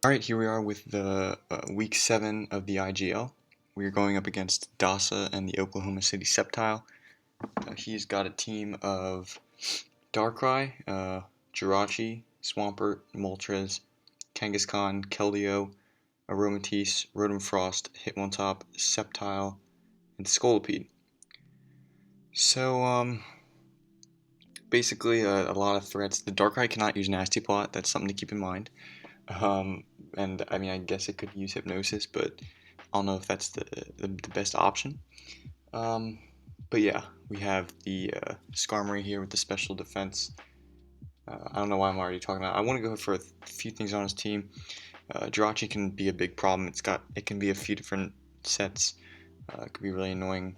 Alright, here we are with the week 7 of the IGL. We are going up against Dasa and the Oklahoma City Sceptile. He's got a team of Darkrai, Jirachi, Swampert, Moltres, Kangaskhan, Keldeo, Aromatisse, Rotom Frost, Hitmontop, Sceptile, and Scolipede. So, basically a lot of threats. The Darkrai cannot use Nasty Plot, that's something to keep in mind. Um, and I mean, I guess it could use Hypnosis, but I don't know if that's the best option. Um, but yeah, we have the Skarmory here with the special defense. I don't know why I'm already talking about it. I want to go for a few things on his team. Jirachi can be a big problem. It can be a few different sets. It could be really annoying.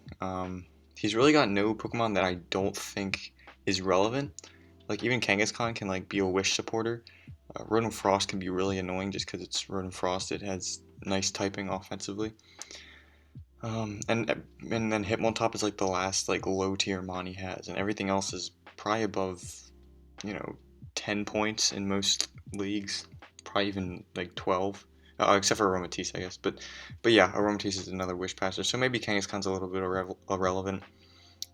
He's really got no Pokemon that I don't think is relevant. Like even Kangaskhan can like be a Wish supporter. Rotom Frost can be really annoying just because it's Rotom Frost. It has nice typing offensively. And then Hitmontop is like the last like low tier mon he has, and everything else is probably above, you know, 10 points in most leagues, probably even like 12, except for Aromatisse, I guess. But yeah, Aromatisse is another Wish Passer, so maybe Kangaskhan's a little bit irrelevant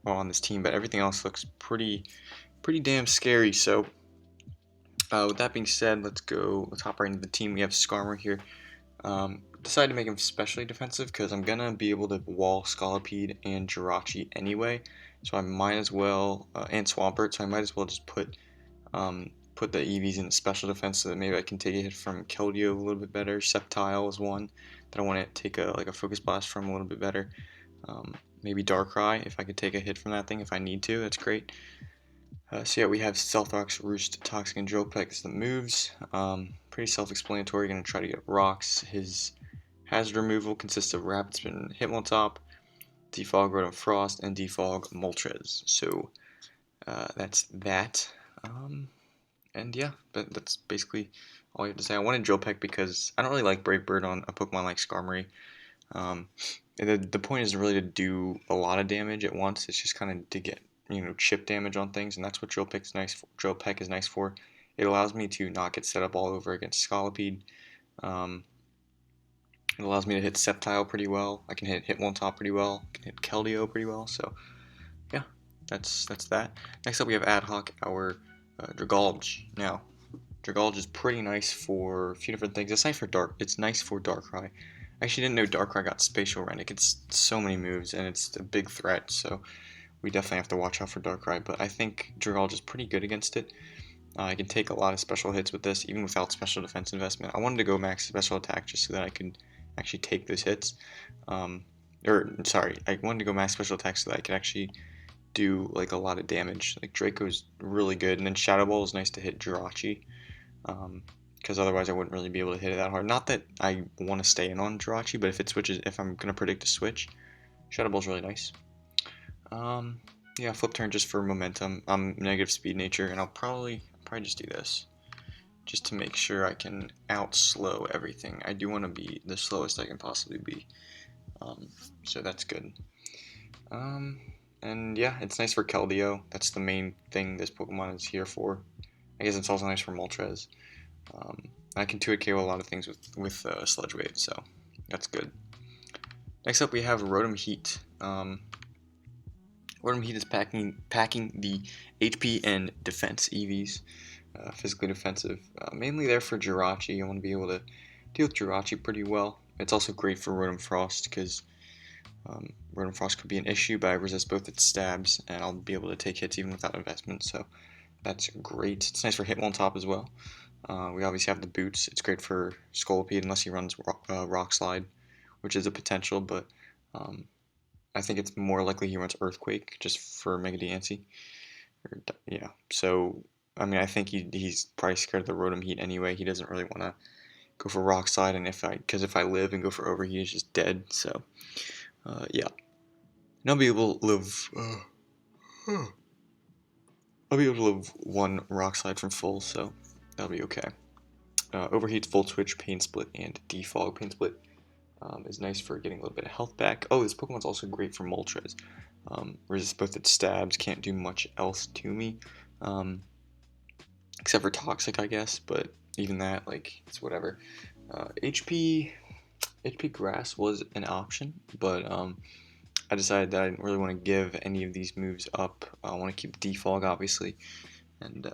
on this team, but everything else looks pretty damn scary. So with that being said, let's hop right into the team. We have Skarmory here. Decided to make him specially defensive because I'm gonna be able to wall Scolipede and Jirachi anyway, so I might as well, and Swampert, so I might as well just put the EVs in the special defense so that maybe I can take a hit from Keldeo a little bit better. Sceptile is one that I want to take a Focus Blast from a little bit better. Maybe Darkrai if I could take a hit from that thing if I need to. That's great. So yeah, we have Stealth Rocks, Roost, Toxic, and Drill Peck as the moves. Pretty self-explanatory. Gonna try to get rocks. His hazard removal consists of Rapid Spin, Hitmontop, Defog, Rotom Frost, and Defog Moltres. So that's that. And yeah, that's basically all you have to say. I wanted Drill Peck because I don't really like Brave Bird on a Pokemon like Skarmory. Um, the point isn't really to do a lot of damage at once. It's just kind of to get chip damage on things, and that's what Drill Peck's nice for. Drill Peck is nice for. It allows me to not get set up all over against Scolipede. Um, it allows me to hit Sceptile pretty well. I can hit Hitmontop pretty well. I can hit Keldeo pretty well. So yeah, that's that. Next up we have Ad Hoc, our Dragalge. Now, Dragalge is pretty nice for a few different things. It's nice for Darkrai. I actually didn't know Darkrai got Spatial Rend. It gets so many moves, and it's a big threat, so we definitely have to watch out for Darkrai, but I think Dragalge is pretty good against it. I can take a lot of special hits with this, even without special defense investment. I wanted to go max special attack just so that I could actually take those hits. Sorry, I wanted to go max special attack so that I could actually do like a lot of damage. Like Draco's really good, and then Shadow Ball is nice to hit Jirachi, because otherwise I wouldn't really be able to hit it that hard. Not that I want to stay in on Jirachi, but if I'm gonna predict a switch, Shadow Ball's really nice. Yeah, Flip Turn just for momentum. I'm negative speed nature, and I'll probably just do this, just to make sure I can outslow everything. I do want to be the slowest I can possibly be, so that's good. And yeah, it's nice for Keldeo. That's the main thing this Pokemon is here for. I guess it's also nice for Moltres. I can 2-hit KO a lot of things with Sludge Wave, so that's good. Next up, we have Rotom Heat. Rotom Heat is packing the HP and defense EVs, physically defensive. Mainly there for Jirachi. I want to be able to deal with Jirachi pretty well. It's also great for Rotom Frost because Rotom Frost could be an issue, but I resist both its stabs, and I'll be able to take hits even without investment, so that's great. It's nice for Hitmontop as well. We obviously have the boots. It's great for Scolipede unless he runs Rock Slide, which is a potential, but I think it's more likely he runs Earthquake just for Mega Diancie. Yeah, so I mean, I think he's probably scared of the Rotom Heat anyway. He doesn't really want to go for Rock Slide, and because if I live and go for Overheat, he's just dead. So yeah, and I'll be able to live. I'll be able to live one Rock Slide from full, so that'll be okay. Overheat's Volt Switch, Pain Split, and Defog. Pain Split is nice for getting a little bit of health back. Oh, this Pokemon's also great for Moltres. Resists both its stabs, can't do much else to me. Except for Toxic, I guess, but even that, like, it's whatever. HP Grass was an option, but I decided that I didn't really want to give any of these moves up. I want to keep Defog, obviously, and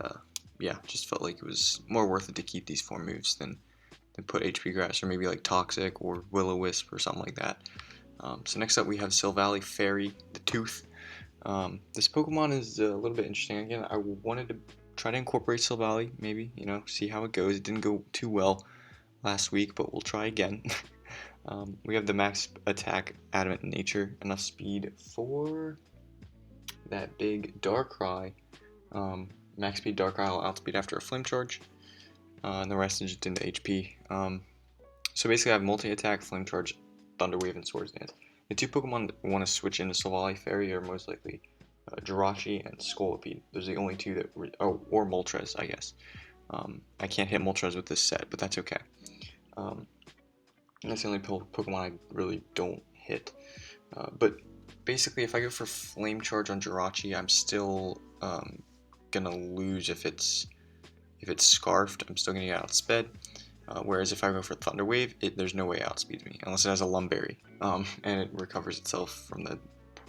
yeah, just felt like it was more worth it to keep these 4 moves than put HP Grass or maybe like Toxic or Will-O-Wisp or something like that. So next up we have Silvally Fairy, the Tooth. This Pokemon is a little bit interesting. Again, I wanted to try to incorporate Silvally, maybe, see how it goes. It didn't go too well last week, but we'll try again. We have the max attack Adamant Nature, enough speed for that big Darkrai. Max speed Darkrai will outspeed after a Flame Charge, and the rest is just into HP. So basically I have multi-attack, Flame Charge, Thunder Wave, and Swords Dance. The 2 Pokemon that want to switch into Silvally Fairy are most likely Jirachi and Scolipede. Those are the only 2 that... or Moltres, I guess. I can't hit Moltres with this set, but that's okay. That's the only Pokemon I really don't hit. But basically, if I go for Flame Charge on Jirachi, I'm still gonna lose if it's Scarfed. I'm still gonna get outsped. Whereas if I go for Thunder Wave, there's no way it outspeeds me unless it has a Lumberry, and it recovers itself from the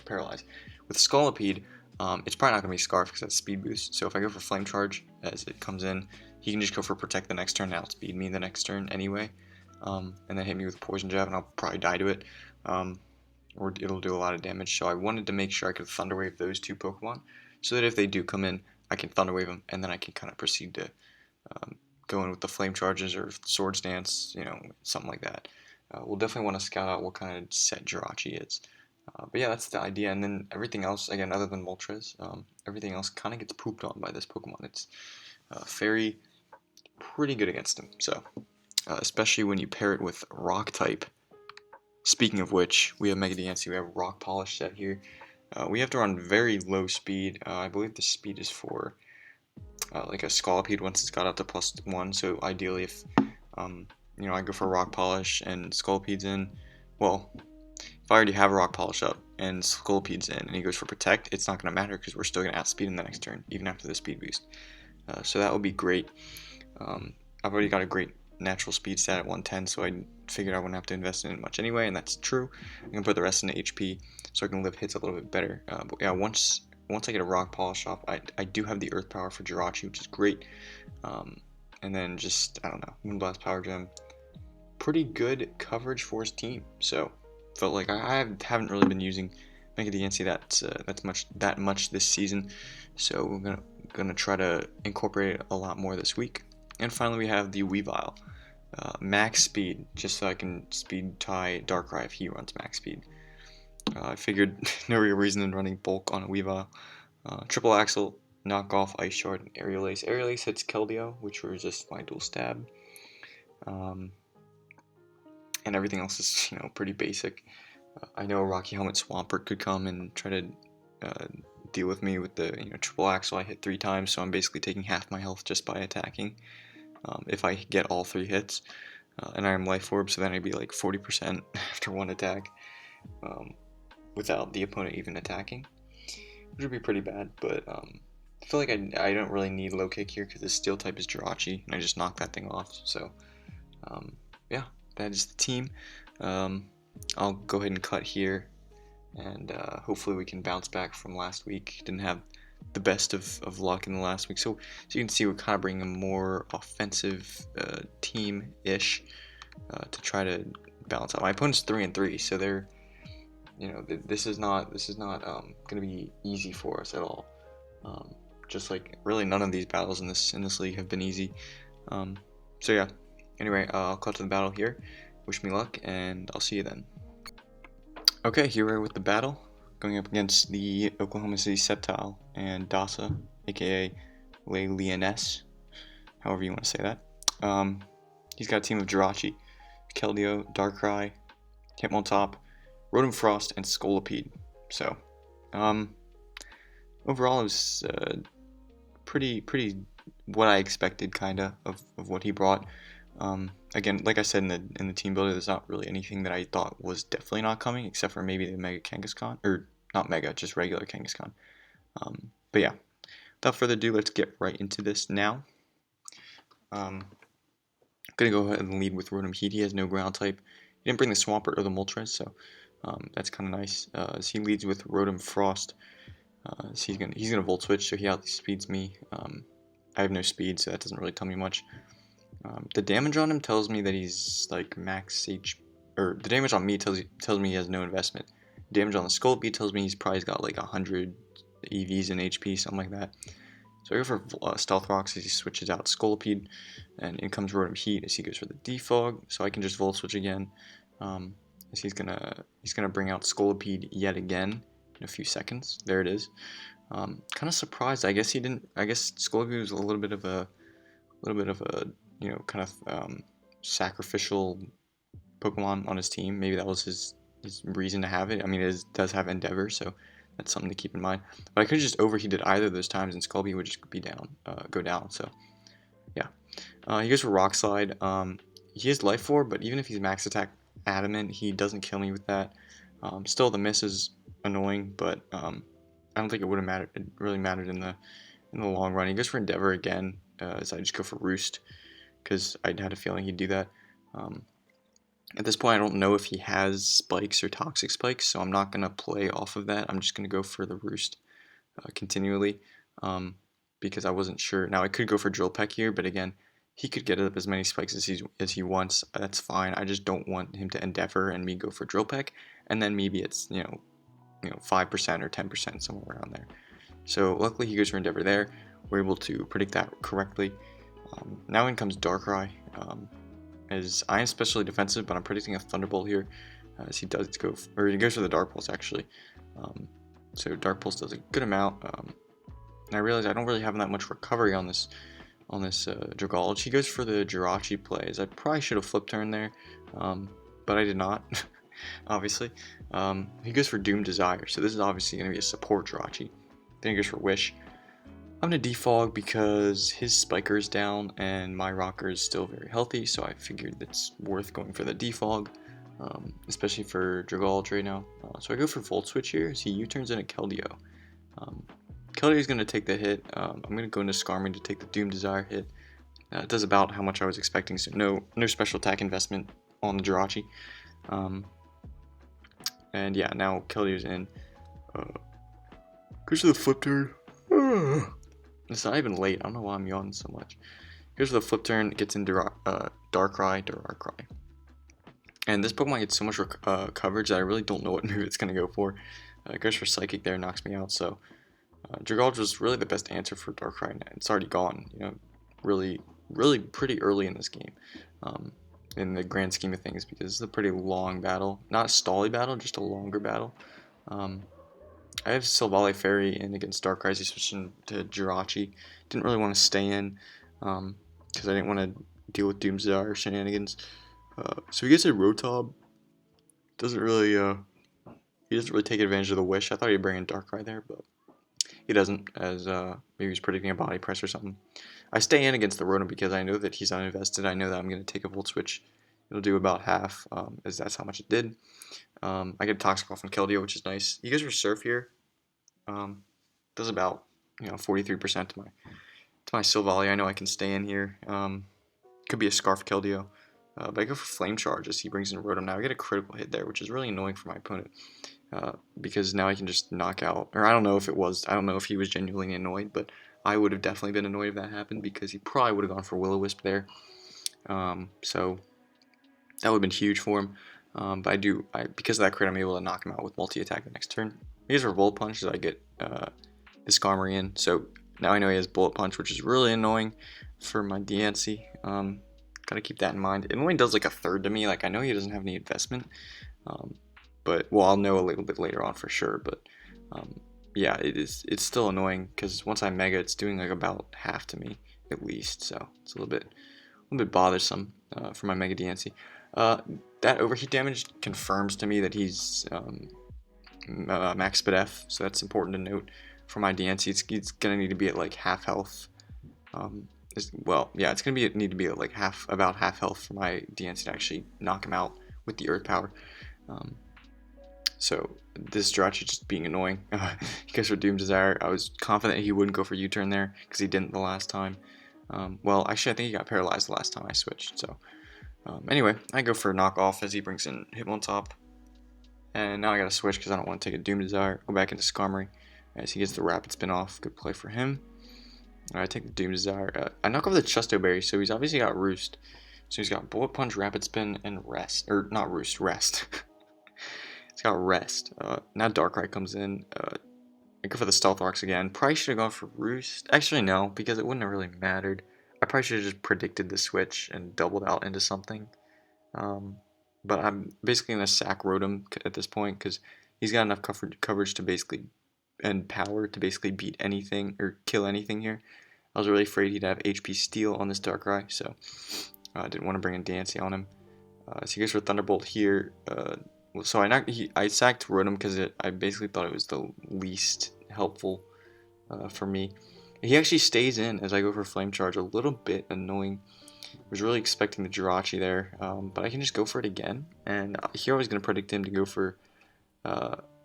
Paralyze. With Scolipede, it's probably not gonna be Scarfed because that's Speed Boost. So if I go for Flame Charge as it comes in, he can just go for Protect the next turn and outspeed me the next turn anyway. And then hit me with Poison Jab, and I'll probably die to it, or it'll do a lot of damage. So I wanted to make sure I could Thunder Wave those 2 Pokemon, so that if they do come in, I can Thunder Wave them, and then I can kind of proceed to go in with the Flame Charges or Swords Dance, something like that. We'll definitely want to scout out what kind of set Jirachi is. But yeah, that's the idea, and then everything else, again, other than Moltres, everything else kind of gets pooped on by this Pokemon. It's Fairy, pretty good against him, so... especially when you pair it with Rock type. Speaking of which, we have Mega Diancie, we have Rock Polish set here. We have to run very low speed. I believe the speed is for like a Scolipede once it's got up to +1. So ideally, if I go for Rock Polish and Scollipede's in, well, if I already have Rock Polish up and Scollipede's in and he goes for Protect, it's not going to matter because we're still going to outspeed him the next turn, even after the speed boost. So that would be great. I've already got a great natural speed stat at 110, so I figured I wouldn't have to invest in it much anyway, and that's true. I'm gonna put the rest into HP so I can live hits a little bit better. But yeah, once I get a Rock Polish off, I do have the Earth Power for Jirachi, which is great. And then just, I don't know, Moonblast Power Gem, pretty good coverage for his team. So felt like I haven't really been using Mega Diancie that much this season, so we're gonna try to incorporate it a lot more this week. And finally, we have the Weavile. Max speed, just so I can speed tie Darkrai if he runs max speed. I figured no real reason in running bulk on a Weavile. Triple Axle, knock off Ice Shard, and Aerial Ace. Aerial Ace hits Keldeo, which will resist my dual stab. And everything else is, pretty basic. I know a Rocky Helmet Swampert could come and try to deal with me with the Triple Axle. I hit 3 times, so I'm basically taking half my health just by attacking. If I get all 3 hits, and I am Life Orb, so then I'd be like 40% after 1 attack, without the opponent even attacking, which would be pretty bad, but I feel like I don't really need Low Kick here because the Steel type is Jirachi, and I just knock that thing off, so yeah, that is the team. I'll go ahead and cut here, and hopefully we can bounce back from last week. Didn't have the best of luck in the last week, so you can see we're kind of bringing a more offensive team-ish to try to balance out. My opponent's 3-3, so they're this is not going to be easy for us at all. Just like really none of these battles in this league have been easy. So yeah. Anyway, I'll cut to the battle here. Wish me luck, and I'll see you then. Okay, here we are with the battle, going up against the Oklahoma City Sceptile and Dasa, aka Le Leoness, however you want to say that. He's got a team of Jirachi, Keldeo, Darkrai, Hitmontop, Rotom Frost, and Scolipede. So, overall it was pretty what I expected, kinda, of what he brought. Again, like I said in the team builder, there's not really anything that I thought was definitely not coming, except for maybe the Mega Kangaskhan, or not Mega, just regular Kangaskhan. But yeah, without further ado, let's get right into this now. Gonna go ahead and lead with Rotom Heat. He has no ground type. He didn't bring the Swampert or the Moltres, so that's kind of nice. So he leads with Rotom Frost. So he's gonna Volt Switch, so he outspeeds me. I have no speed, so that doesn't really tell me much. The damage on him tells me that he's like max H, or the damage on me tells me he has no investment. Damage on the Scolipede tells me he's probably got like 100 EVs in HP, something like that. So I go for Stealth Rocks as he switches out Scolipede, and in comes Rotom Heat as he goes for the Defog, so I can just Volt Switch again. As he's gonna bring out Scolipede yet again in a few seconds. There it is. Kind of surprised. I guess he didn't. I guess Scolipede was a little bit of a kind of sacrificial Pokemon on his team. Maybe that was his reason to have it. I mean, it does have Endeavor, so that's something to keep in mind. But I could have just overheated either of those times, and Scolipede would just be down, go down. So yeah, he goes for Rock Slide. He has Life Orb, but even if he's max attack Adamant, he doesn't kill me with that. Still, the miss is annoying, but I don't think it would have mattered. It really mattered in the long run. He goes for Endeavor again, as I just go for Roost, because I had a feeling he'd do that. At this point, I don't know if he has Spikes or Toxic Spikes, so I'm not going to play off of that. I'm just going to go for the Roost continually, because I wasn't sure. Now, I could go for Drill Peck here, but again, he could get up as many spikes as he wants. That's fine. I just don't want him to Endeavor and me go for Drill Peck, and then maybe it's 5% or 10%, somewhere around there. So luckily he goes for Endeavor there. We're able to predict that correctly. Now in comes Darkrai. As I am especially defensive, but I'm predicting a Thunderbolt here, as he does go, or he goes for the Dark Pulse actually. So Dark Pulse does a good amount. And I realize I don't really have that much recovery on this Dragalge. He goes for the Jirachi plays. I probably should have Flip Turn there, but I did not. Obviously, he goes for Doom Desire. So this is obviously going to be a support Jirachi. Then he goes for Wish. I'm going to defog because his Spiker is down and my Rocker is still very healthy, so I figured it's worth going for the defog, especially for Dragalge right now. So I go for Volt Switch here, so he U-turns into Keldeo. Keldeo is going to take the hit. I'm going to go into Skarmory to take the Doom Desire hit. It does about how much I was expecting, so no special attack investment on the Jirachi. And yeah, now Keldeo's in. Goes to the Flip Turn. It's not even late. I don't know why I'm yawning so much. Here's the Flip Turn. Gets into Darkrai. And this Pokemon gets so much coverage that I really don't know what move it's going to go for. It goes for Psychic there, knocks me out. So Dragalge was really the best answer for Darkrai. And it's already gone. Really pretty early in this game. In the grand scheme of things, because it's a pretty long battle. Not a stally battle, just a longer battle. I have Silvally Fairy in against Darkrai, switching to Jirachi. Didn't really want to stay in, because I didn't want to deal with Doom Desire shenanigans. So he gets a Rotom. Doesn't really, he doesn't really take advantage of the Wish. I thought he'd bring in Darkrai there, but he doesn't, as maybe he's predicting a Body Press or something. I stay in against the Rotom because I know that he's uninvested. I know that I'm going to take a Volt Switch. It'll do about half, as that's how much it did. I get a Toxic off on Keldeo, which is nice. He goes for Surf here. Does about 43% to my Silvally. I know I can stay in here. Could be a Scarf Keldeo. But I go for Flame Charge as he brings in Rotom. Now I get a critical hit there, which is really annoying for my opponent. Because now I can just knock out, or I don't know if he was genuinely annoyed, but I would have definitely been annoyed if that happened, because he probably would have gone for Will-O-Wisp there. So that would have been huge for him. But because of that crit, I'm able to knock him out with multi-attack the next turn. He has a Volt Punch, so I get the Skarmory in. So now I know he has Bullet Punch, which is really annoying for my DNC. Gotta keep that in mind. It only does like a third to me. Like, I know he doesn't have any investment. But, well, I'll know a little bit later on for sure. But, yeah, it's still annoying, because once I Mega, it's doing like about half to me, at least. So it's a little bit bothersome for my Mega DNC. That overheat damage confirms to me that he's max speed F, so that's important to note for my DNC. It's gonna need to be at like half health. It's gonna need to be at like about half health for my DNC to actually knock him out with the Earth Power. So this Jirachi just being annoying. He goes for Doom Desire. I was confident he wouldn't go for U-turn there, because he didn't the last time. Well, actually, I think he got paralyzed the last time I switched. So anyway, I go for a knockoff as he brings in Hitmontop. And now I gotta switch because I don't want to take a Doom Desire. Go back into Skarmory as he gets the Rapid Spin off. Good play for him. I take the Doom Desire. I knock off the Chusto Berry, so he's obviously got Roost. So he's got Bullet Punch, Rapid Spin, and Rest. Or not Roost, Rest. He's got Rest. Now Darkrai comes in. I go for the Stealth Rocks again. Probably should have gone for Roost. Actually, no, because it wouldn't have really mattered. I probably should have just predicted the switch and doubled out into something. But I'm basically going to sack Rotom at this point because he's got enough coverage to basically, and power to basically beat anything or kill anything here. I was really afraid he'd have HP Steel on this Darkrai, so I didn't want to bring in Dancy on him. So he goes for Thunderbolt here. So I sacked Rotom because I basically thought it was the least helpful for me. He actually stays in as I go for Flame Charge, a little bit annoying. I was really expecting the Jirachi there, but I can just go for it again. And here I was going to predict him to go for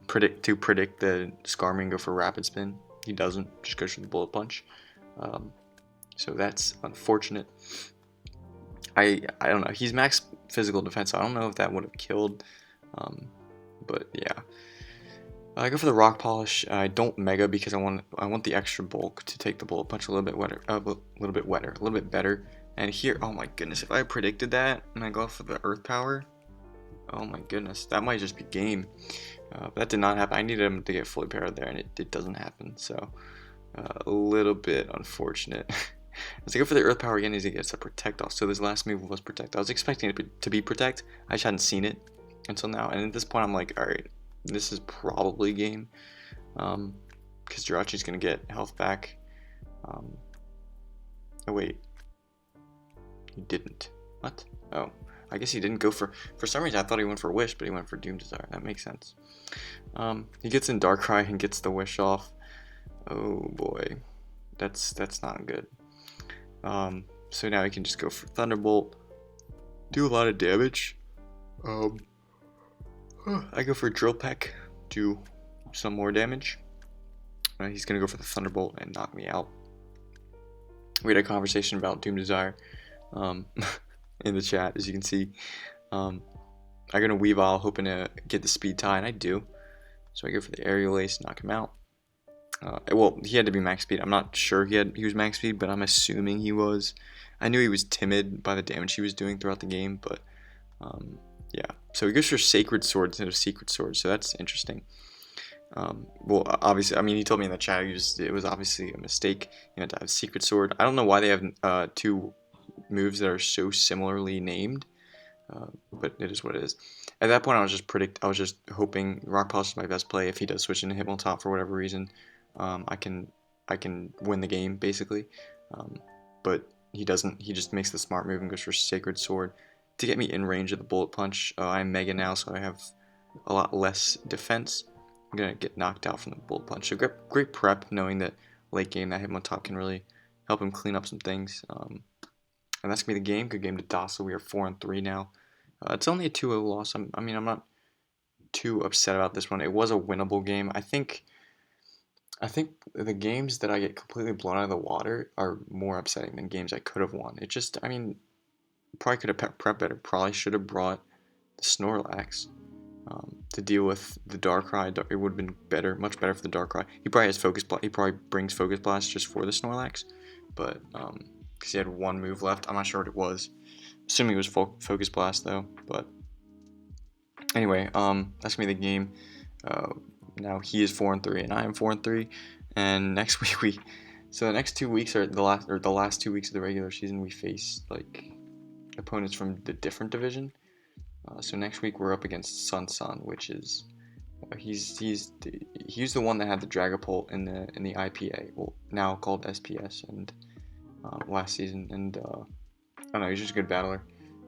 predict the Skarmory and go for Rapid Spin. He doesn't, just goes for the Bullet Punch. So that's unfortunate. I don't know. He's max physical defense, so I don't know if that would have killed. But yeah. I go for the Rock Polish. I don't Mega because I want the extra bulk to take the Bullet Punch a little bit wetter, a little bit better. And here, oh my goodness, if I predicted that and I go for the Earth Power, oh my goodness, that might just be game. But that did not happen. I needed him to get fully powered there, and it doesn't happen. So a little bit unfortunate. As I go for the Earth Power again, he gets a Protect off. So this last move was Protect. I was expecting it to be Protect. I just hadn't seen it until now. And at this point, I'm like, all right, this is probably game. Because Jirachi's going to get health back. Oh, wait. He didn't. What? Oh. I guess he didn't go for some reason I thought he went for Wish, but he went for Doom Desire. That makes sense. He gets in Darkrai and gets the Wish off. Oh boy. That's not good. So now he can just go for Thunderbolt. Do a lot of damage. I go for Drill Peck. Do some more damage. He's gonna go for the Thunderbolt and knock me out. We had a conversation about Doom Desire. In the chat, as you can see. I'm gonna Weavile, hoping to get the speed tie, and I do. So I go for the Aerial Ace, knock him out. Well, he had to be max speed. I'm not sure he was max speed, but I'm assuming he was. I knew he was timid by the damage he was doing throughout the game, but yeah. So he goes for Sacred Sword instead of Secret Sword, so that's interesting. Well, obviously, I mean, he told me in the chat it was obviously a mistake. You had to have Secret Sword. I don't know why they have two moves that are so similarly named, but it is what it is. At that point, I was just hoping Rock Polish is my best play. If he does switch into Hitmontop for whatever reason, I can win the game basically. But he doesn't. He just makes the smart move and goes for Sacred Sword to get me in range of the Bullet Punch. I'm Mega now, so I have a lot less defense. I'm gonna get knocked out from the Bullet Punch. So great prep, knowing that late game that Hitmontop can really help him clean up some things. And that's gonna be the game. Good game to Docile. We are 4-3 now. It's only a 2-0 loss. I'm not too upset about this one. It was a winnable game. I think the games that I get completely blown out of the water are more upsetting than games I could have won. It just, I mean, probably could have prepped better. Probably should have brought the Snorlax to deal with the Darkrai. It would have been better, much better for the Darkrai. He probably has Focus Blast. He probably brings Focus Blast just for the Snorlax, but because he had one move left. I'm not sure what it was. Assuming it was Focus Blast though. But anyway, that's gonna be the game. Now he is 4-3 and I am 4-3. And next week so the next 2 weeks are the last 2 weeks of the regular season. We face like opponents from the different division. So next week we're up against Sun, which is he's the one that had the Dragapult in the IPA, well now called SPS, and last season, and I don't know, he's just a good battler,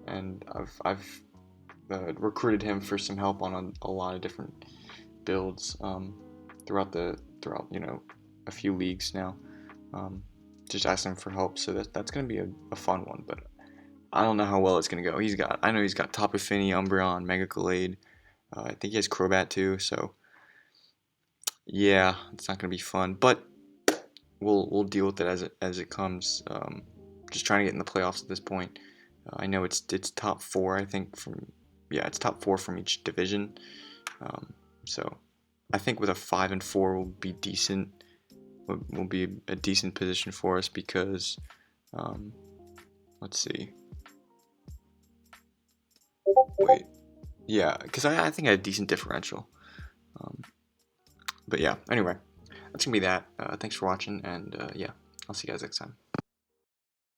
and I've recruited him for some help on a lot of different builds throughout you know a few leagues now. Just asking him for help, so that's gonna be a fun one, but I don't know how well it's gonna go. I know he's got Tapu Fini, Umbreon, Mega Gallade. I think he has Crobat too, so yeah, it's not gonna be fun, but we'll deal with it as it comes. just trying to get in the playoffs at this point. I know it's top four, I think, it's top four from each division. So I think with a 5-4 will be decent. Will be a decent position for us because, let's see. Wait, yeah, because I think I had a decent differential. But yeah, anyway, that's gonna be that. Thanks for watching, and yeah, I'll see you guys next time.